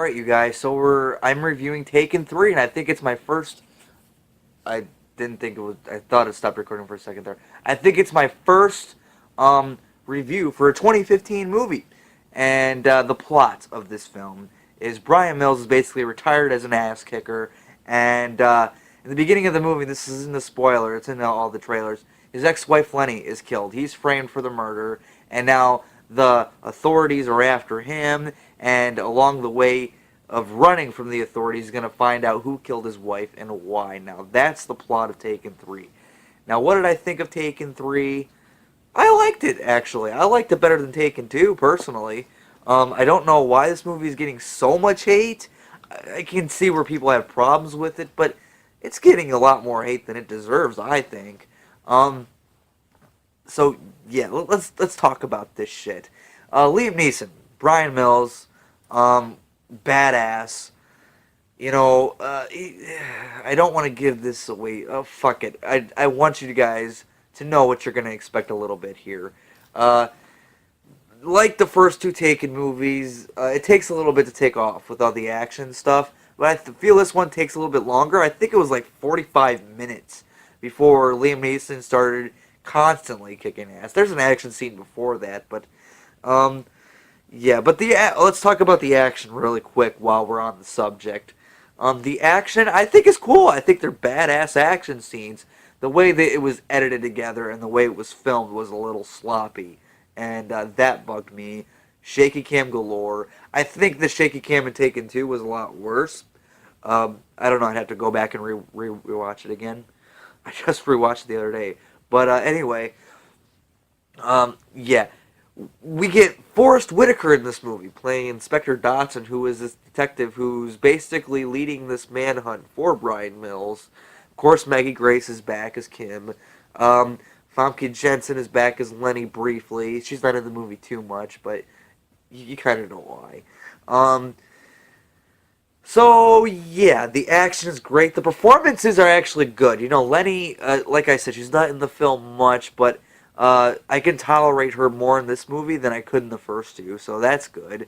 right, you guys. So I'm reviewing Taken 3, and I think it's my first. I didn't think it was. I thought it stopped recording for a second there. I think it's my first um, review for a 2015 movie, and the plot of this film is Brian Mills is basically retired as an ass kicker, and in the beginning of the movie, this isn't a spoiler. It's in all the trailers. His ex-wife Lenny is killed. He's framed for the murder, and now the authorities are after him. And along the way of running from the authorities, he's going to find out who killed his wife and why. Now that's the plot of Taken 3. Now what did I think of Taken 3? I liked it, actually. I liked it better than Taken 2, personally. I don't know why this movie is getting so much hate. I can see where people have problems with it, but it's getting a lot more hate than it deserves, I think. Um, so yeah, let's talk about this shit. Liam Neeson, Brian Mills, um, badass. I don't want to give this away. Oh, fuck it. I want you guys to know what you're gonna expect a little bit here. Uh, like the first two Taken movies, it takes a little bit to take off with all the action stuff. But feel this one takes a little bit longer. I think it was like 45 minutes before Liam Neeson started constantly kicking ass. There's an action scene before that, but um, yeah. But let's talk about the action really quick while we're on the subject. The action I think is cool. I think they're badass action scenes. The way that it was edited together and the way it was filmed was a little sloppy, and that bugged me. Shaky cam galore. I think the shaky cam in Taken 2 was a lot worse. I don't know. I'd have to go back and rewatch it again. I just rewatched it the other day. But anyway, yeah, we get Forrest Whitaker in this movie playing Inspector Dodson, who is this detective who's basically leading this manhunt for Brian Mills. Of course, Maggie Grace is back as Kim. Famke Jensen is back as Lenny briefly. She's not in the movie too much, but you kind of know why. So yeah, the action is great. The performances are actually good. Lenny, like I said, she's not in the film much, but I can tolerate her more in this movie than I could in the first two, so that's good.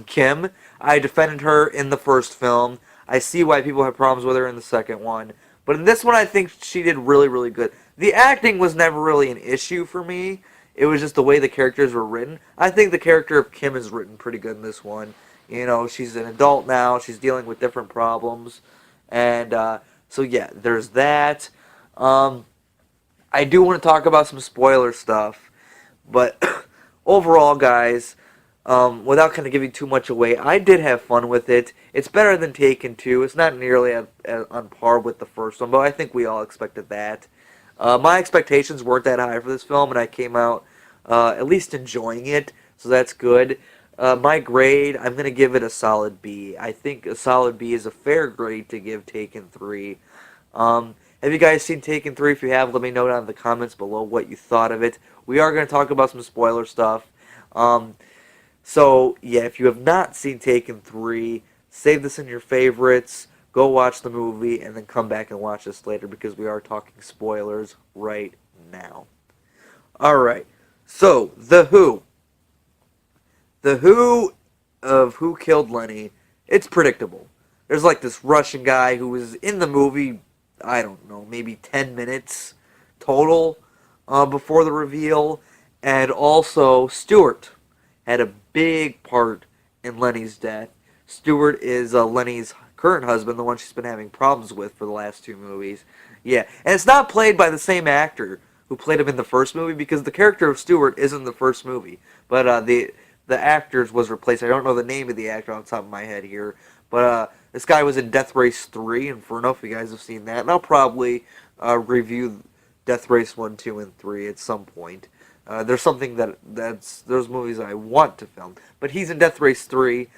Kim, I defended her in the first film. I see why people have problems with her in the second one, but in this one, I think she did really, really good. The acting was never really an issue for me. It was just the way the characters were written. I think the character of Kim is written pretty good in this one. She's an adult now. She's dealing with different problems. And so, yeah, there's that. I do want to talk about some spoiler stuff. But overall, guys, without kind of giving too much away, I did have fun with it. It's better than Taken 2. It's not nearly on par with the first one, but I think we all expected that. My expectations weren't that high for this film, and I came out at least enjoying it, so that's good. My grade, I'm going to give it a solid B. I think a solid B is a fair grade to give Taken 3. Have you guys seen Taken 3? If you have, let me know down in the comments below what you thought of it. We are going to talk about some spoiler stuff. So, yeah, if you have not seen Taken 3, save this in your favorites, go watch the movie, and then come back and watch this later because we are talking spoilers right now. Alright, so, The Who. The Who of Who Killed Lenny, it's predictable. There's like this Russian guy who was in the movie, I don't know, maybe 10 minutes total before the reveal. And also, Stewart had a big part in Lenny's death. Stewart is Lenny's current husband, the one she's been having problems with for the last two movies. Yeah, and it's not played by the same actor who played him in the first movie because the character of Stewart is in the first movie. But the actors was replaced. I don't know the name of the actor on top of my head here, but this guy was in Death Race 3, Inferno, if you guys have seen that. And I'll probably review Death Race 1, 2, and 3 at some point. There's something that's those movies I want to film. But he's in Death Race 3.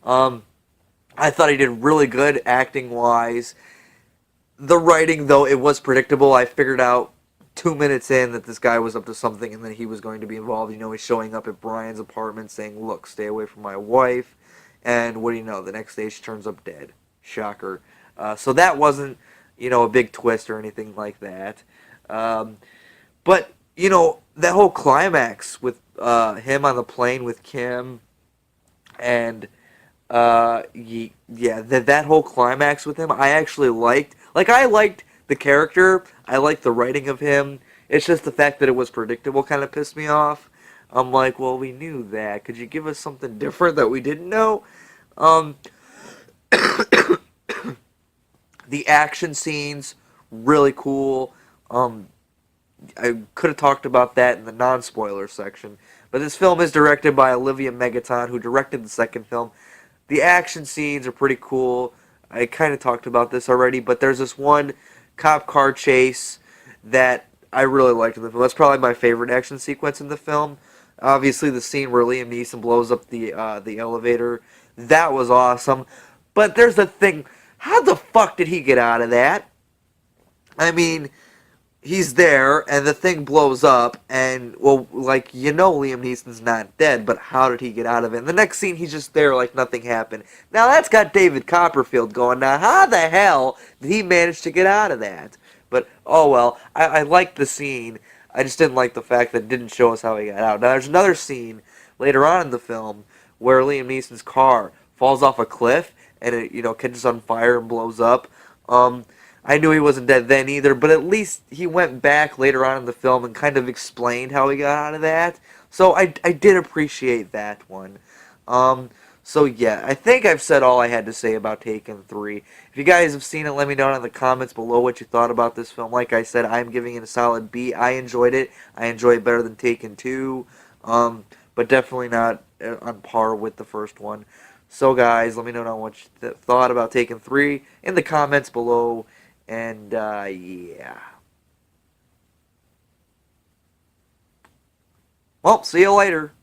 I thought he did really good acting-wise. The writing, though, it was predictable. I figured out 2 minutes in that this guy was up to something and that he was going to be involved. He's showing up at Brian's apartment saying, look, stay away from my wife. And what do you know? The next day she turns up dead. Shocker. So that wasn't, a big twist or anything like that. But, that whole climax with him on the plane with Kim and Yeah, that whole climax with him, I actually liked. Like, I liked the character. I liked the writing of him. It's just the fact that it was predictable kind of pissed me off. I'm like, well, we knew that. Could you give us something different that we didn't know? Um, the action scenes, really cool. Um, I could have talked about that in the non-spoiler section. But this film is directed by Olivia Megaton, who directed the second film. The action scenes are pretty cool. I kind of talked about this already, but there's this one cop car chase that I really liked in the film. That's probably my favorite action sequence in the film. Obviously, the scene where Liam Neeson blows up the elevator, that was awesome. But there's the thing: how the fuck did he get out of that? I mean, he's there and the thing blows up and well like Liam Neeson's not dead, but how did he get out of it? And the next scene he's just there like nothing happened. Now that's got David Copperfield going, now how the hell did he manage to get out of that? But oh well, I liked the scene. I just didn't like the fact that it didn't show us how he got out. Now there's another scene later on in the film where Liam Neeson's car falls off a cliff and it catches on fire and blows up. um I knew he wasn't dead then either, but at least he went back later on in the film and kind of explained how he got out of that. So I did appreciate that one. Um, so yeah, I think I've said all I had to say about Taken 3. If you guys have seen it, let me know in the comments below what you thought about this film. Like I said, I'm giving it a solid B. I enjoyed it. I enjoy it better than Taken 2, but definitely not on par with the first one. So guys, let me know what you thought about Taken 3 in the comments below. And, yeah. Well, see you later.